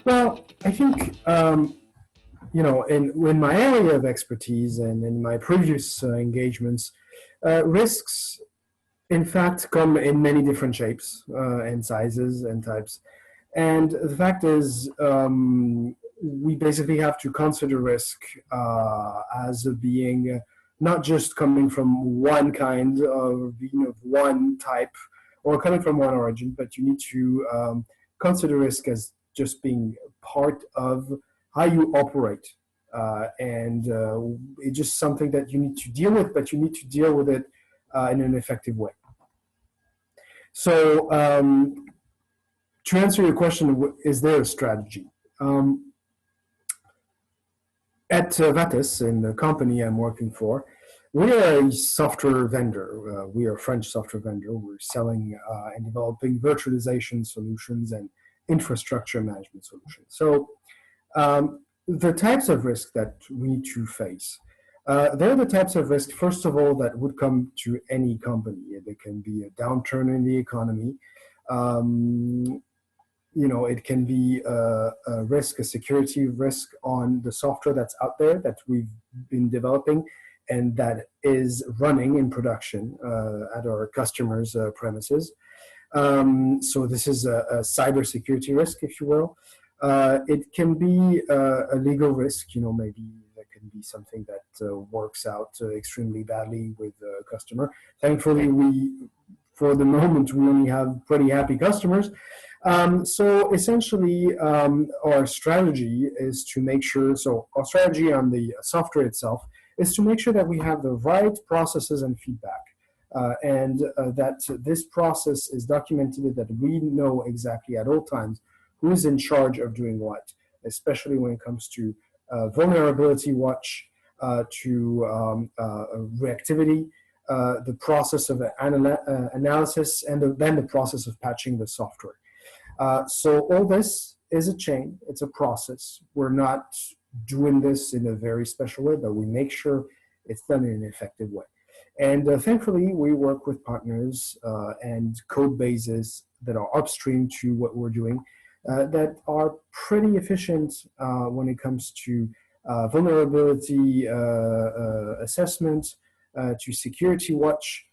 Well, I think in my area of expertise and in my previous engagements, risks in fact come in many different shapes and sizes and types. And the fact is, we basically have to consider risk as being not just coming from one kind of being of one type or coming from one origin, but you need to consider risk as just being part of how you operate. And it's just something that you need to deal with, but you need to deal with it in an effective way. So to answer your question, is there a strategy? At Vatis, in the company I'm working for, we are a software vendor. We are a French software vendor. We're selling and developing virtualization solutions and infrastructure management solutions. So the types of risk that we need to face, they're the types of risk, first of all, that would come to any company. There can be a downturn in the economy. It can be a risk, a security risk on the software that's out there that we've been developing and that is running in production at our customers' premises. So this is a cybersecurity risk, if you will. It can be a legal risk, maybe there can be something that works out extremely badly with the customer. Thankfully, for the moment, we only have pretty happy customers. So essentially, our strategy is to make sure, so our strategy on the software itself is to make sure that we have the right processes and feedback. And that this process is documented, that we know exactly at all times who is in charge of doing what, especially when it comes to vulnerability watch, to reactivity, the process of analysis, and then the process of patching the software. So all this is a chain, it's a process. We're not doing this in a very special way, but we make sure it's done in an effective way. And thankfully, we work with partners and code bases that are upstream to what we're doing that are pretty efficient when it comes to vulnerability assessment, to security watch,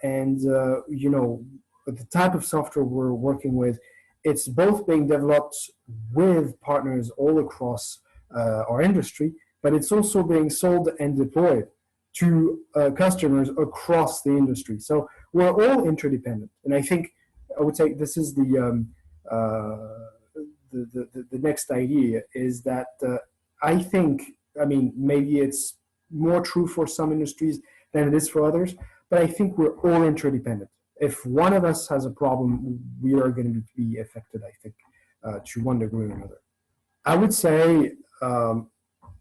and the type of software we're working with, it's both being developed with partners all across our industry, but it's also being sold and deployed to customers across the industry. So we're all interdependent. And I think I would say this is the next idea is that maybe it's more true for some industries than it is for others, but I think we're all interdependent. If one of us has a problem, we are going to be affected, I think, to one degree or another. I would say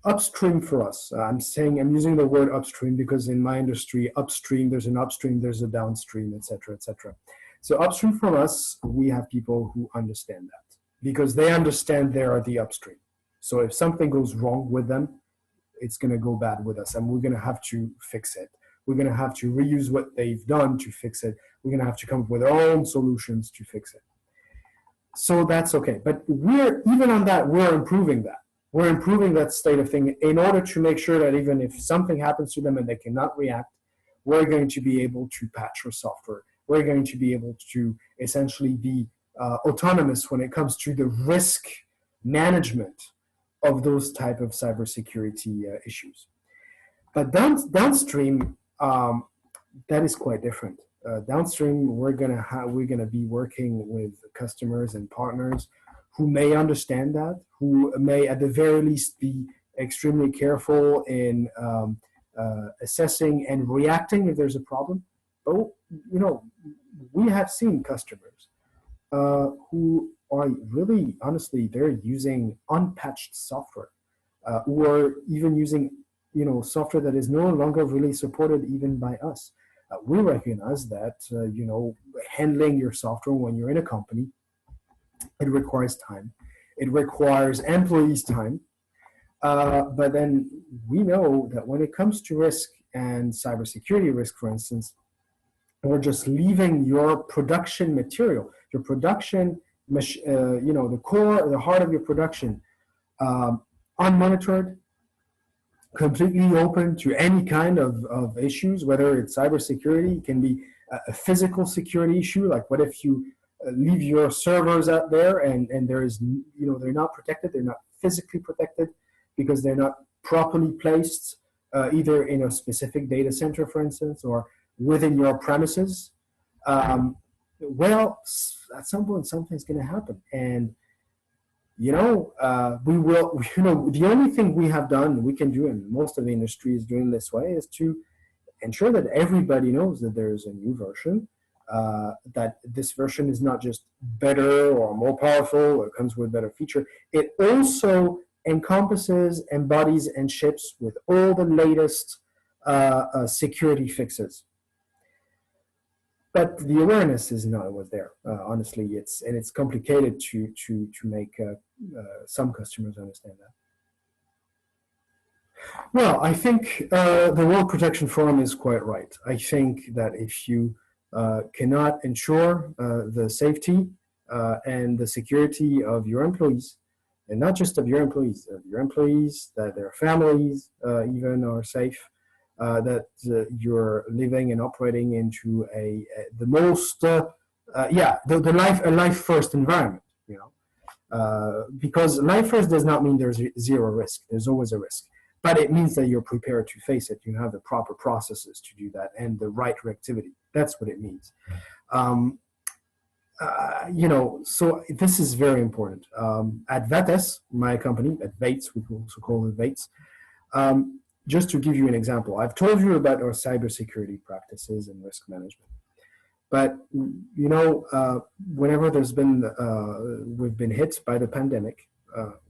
upstream for us. I'm using the word upstream because in my industry, upstream, there's a downstream, et cetera, et cetera. So upstream from us, we have people who understand that because they understand they are the upstream. So if something goes wrong with them, it's going to go bad with us and we're going to have to fix it. We're going to have to reuse what they've done to fix it. We're going to have to come up with our own solutions to fix it. So that's okay. But even on that, we're improving that. We're improving that state of thing in order to make sure that even if something happens to them and they cannot react, we're going to be able to patch our software. We're going to be able to essentially be autonomous when it comes to the risk management of those type of cybersecurity issues. But downstream, that is quite different. Downstream, we're gonna be working with customers and partners who may understand that, who may at the very least be extremely careful in assessing and reacting if there's a problem. But we have seen customers who are really, honestly, they're using unpatched software, or even using software that is no longer really supported even by us. We recognize that handling your software when you're in a company, it requires time. It requires employees' time. But then we know that when it comes to risk and cybersecurity risk, for instance, or just leaving your production material, your production, the core, the heart of your production, unmonitored, completely open to any kind of issues, whether it's cybersecurity, it can be a physical security issue, like what if you leave your servers out there and there is, they're not protected, they're not physically protected because they're not properly placed, either in a specific data center, for instance, or within your premises. Well, at some point, something's going to happen. And we will, the only thing we have done, we can do, and most of the industry is doing this way, is to ensure that everybody knows that there's a new version, that this version is not just better or more powerful or comes with better feature. It also encompasses, embodies, and ships with all the latest security fixes. But the awareness is not always there. Honestly, it's complicated to make some customers understand that. Well, I think the World Protection Forum is quite right. I think that if you cannot ensure the safety and the security of your employees, and not just of your employees, that their families even are safe, that you're living and operating into a life first environment, because life first does not mean there's zero risk. There's always a risk, but it means that you're prepared to face it. You have the proper processes to do that and the right reactivity. That's what it means. So this is very important. At Vates, my company, at Vates, we also call it Vates, just to give you an example, I've told you about our cybersecurity practices and risk management. But, whenever we've been hit by the pandemic,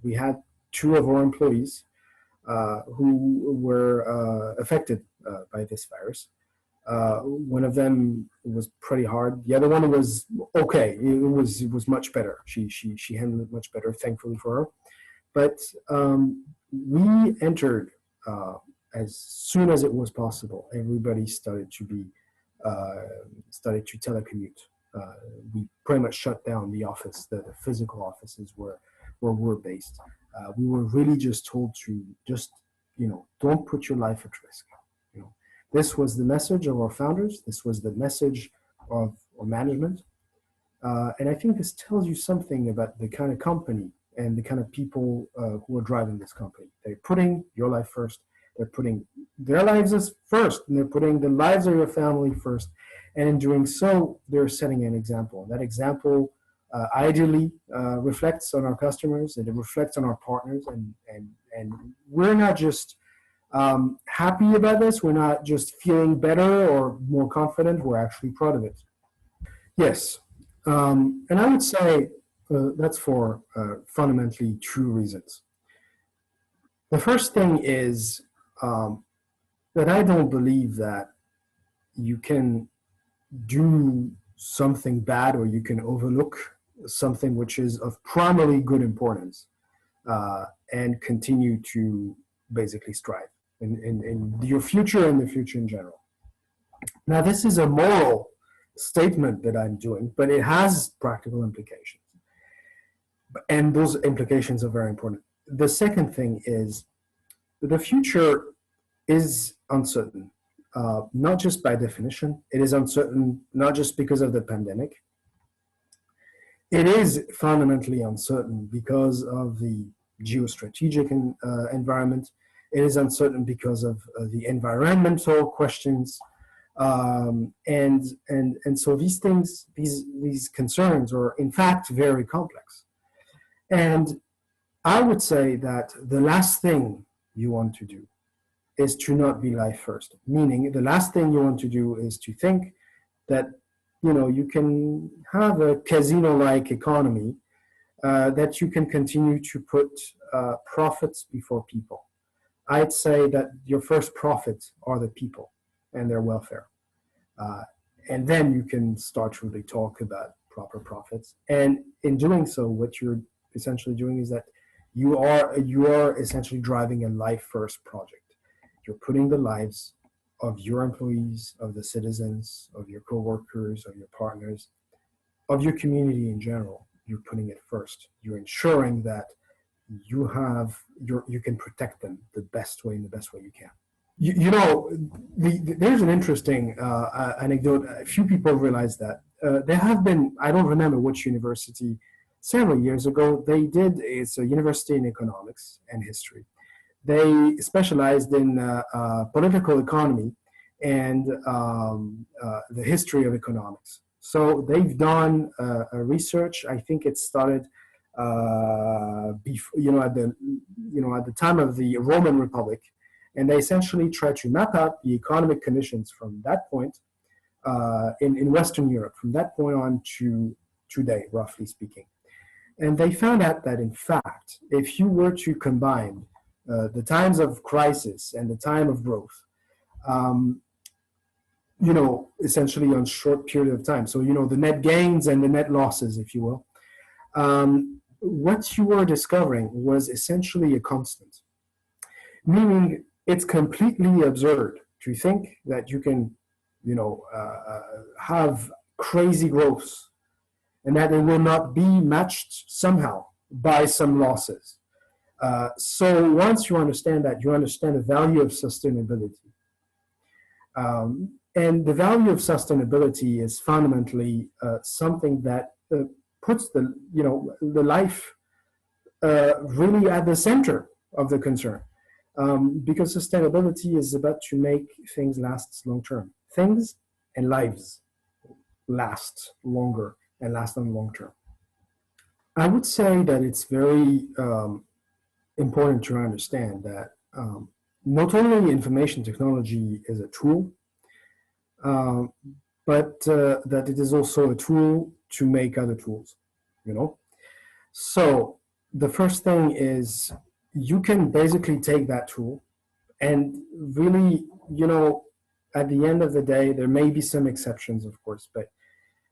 we had 2 of our employees who were affected by this virus. One of them was pretty hard. The other one was okay. It was much better. She handled it much better, thankfully for her. But we entered as soon as it was possible. Everybody started to telecommute. We pretty much shut down the office, the physical offices where we're based. We were really just told to don't put your life at risk. This was the message of our founders. This was the message of our management. And I think this tells you something about the kind of company and the kind of people who are driving this company. They're putting your life first. They're putting their lives as first, and they're putting the lives of your family first. And in doing so, they're setting an example. And that example ideally reflects on our customers, and it reflects on our partners. And we're not just happy about this. We're not just feeling better or more confident. We're actually proud of it. Yes. And I would say that's for fundamentally 2 reasons. The first thing is that I don't believe that you can do something bad or you can overlook something which is of primarily good importance and continue to basically strive in your future and the future in general. Now, this is a moral statement that I'm doing, but it has practical implications. And those implications are very important. The second thing is the future is uncertain, not just by definition. It is uncertain not just because of the pandemic. It is fundamentally uncertain because of the geostrategic environment. It is uncertain because of the environmental questions. And so these things, these concerns are in fact very complex. And I would say that the last thing you want to do is to not be life first, meaning the last thing you want to do is to think that you can have a casino-like economy, that you can continue to put profits before people. I'd say that your first profits are the people and their welfare. And then you can start to really talk about proper profits. And in doing so, what you're essentially doing is that you are essentially driving a life first project. You're putting the lives of your employees, of the citizens, of your coworkers, of your partners, of your community in general. You're putting it first. You're ensuring that you can protect them the best way, in the best way you can. You know, there's an interesting anecdote. A few people realize that there have been, I don't remember which university, several years ago, it's a university in economics and history. They specialized in political economy and the history of economics. So they've done a research. I think it started at the time of the Roman Republic, and they essentially tried to map out the economic conditions from that point in Western Europe, from that point on to today, roughly speaking. And they found out that, in fact, if you were to combine the times of crisis and the time of growth, essentially on short period of time. So, the net gains and the net losses, if you will. What you were discovering was essentially a constant, meaning it's completely absurd to think that you can, have crazy growths and that it will not be matched somehow by some losses. So once you understand that, you understand the value of sustainability. And the value of sustainability is fundamentally something that puts the life really at the center of the concern. Because sustainability is about to make things last long term. Things and lives last longer and last on long term. I would say that it's very important to understand that not only information technology is a tool, but that it is also a tool to make other tools, So the first thing is you can basically take that tool and really, at the end of the day, there may be some exceptions, of course, but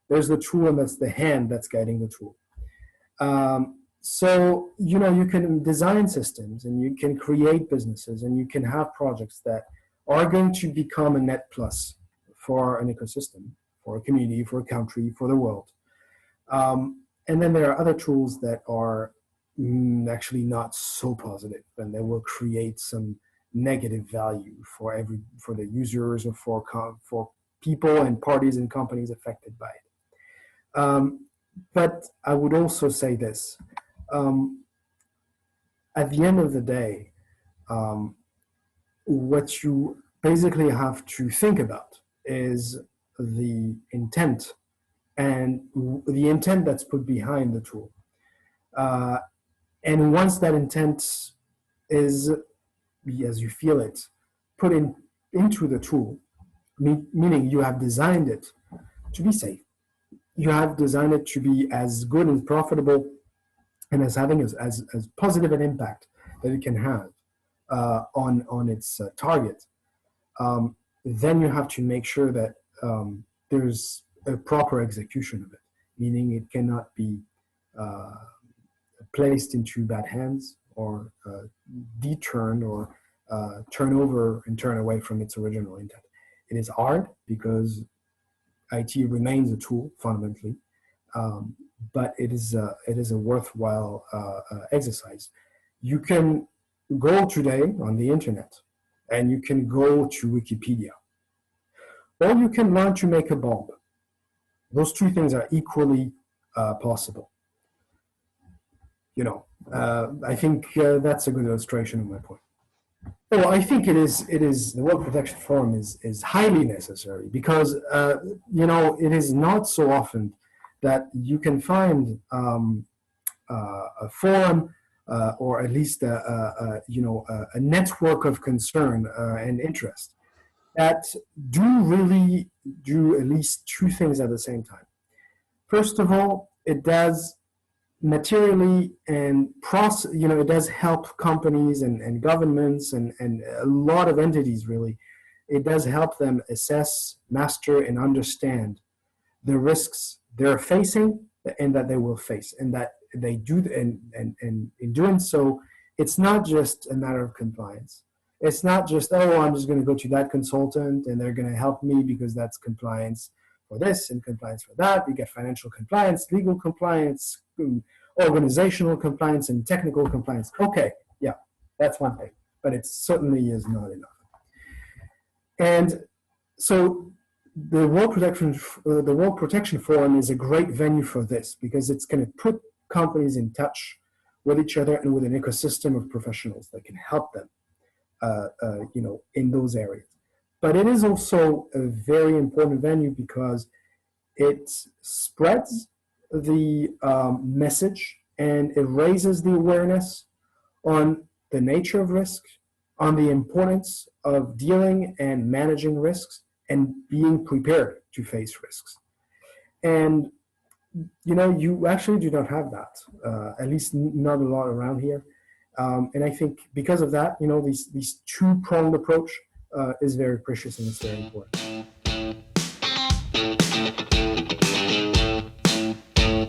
there's the tool and that's the hand that's guiding the tool. So, you can design systems and you can create businesses and you can have projects that are going to become a net plus for an ecosystem, for a community, for a country, for the world. And then there are other tools that are actually not so positive, and they will create some negative value for the users or for people and parties and companies affected by it. But I would also say this: at the end of the day, what you basically have to think about is the intent and the intent that's put behind the tool. And once that intent is, as you feel it, put into the tool, meaning you have designed it to be safe, you have designed it to be as good and profitable and as having as positive an impact that it can have on its target, then you have to make sure that there's a proper execution of it, meaning it cannot be placed into bad hands or deturned or turn over and turn away from its original intent. It is hard because IT remains a tool fundamentally, but it is a worthwhile exercise. You can go today on the internet and you can go to Wikipedia, or you can learn to make a bomb. Those two things are equally possible. I think that's a good illustration of my point. Well, I think it is the World Protection Forum is highly necessary because it is not so often that you can find a forum or at least a network of concern and interest that really do at least two things at the same time. First of all, it does materially and it does help companies and governments and a lot of entities really. It does help them assess, master, and understand the risks they're facing and that they will face, and that they do, and in doing so, it's not just a matter of compliance. It's not just, oh, I'm just going to go to that consultant and they're going to help me because that's compliance for this and compliance for that. You get financial compliance, legal compliance, organizational compliance, and technical compliance. Okay, yeah, that's one thing, but it certainly is not enough. And so the World Protection Forum is a great venue for this because it's going to put companies in touch with each other and with an ecosystem of professionals that can help them, in those areas. But it is also a very important venue because it spreads the message and it raises the awareness on the nature of risk, on the importance of dealing and managing risks, and being prepared to face risks. And you actually do not have that, at least not a lot around here. And I think because of that, this two-pronged approach is very precious and it's very important.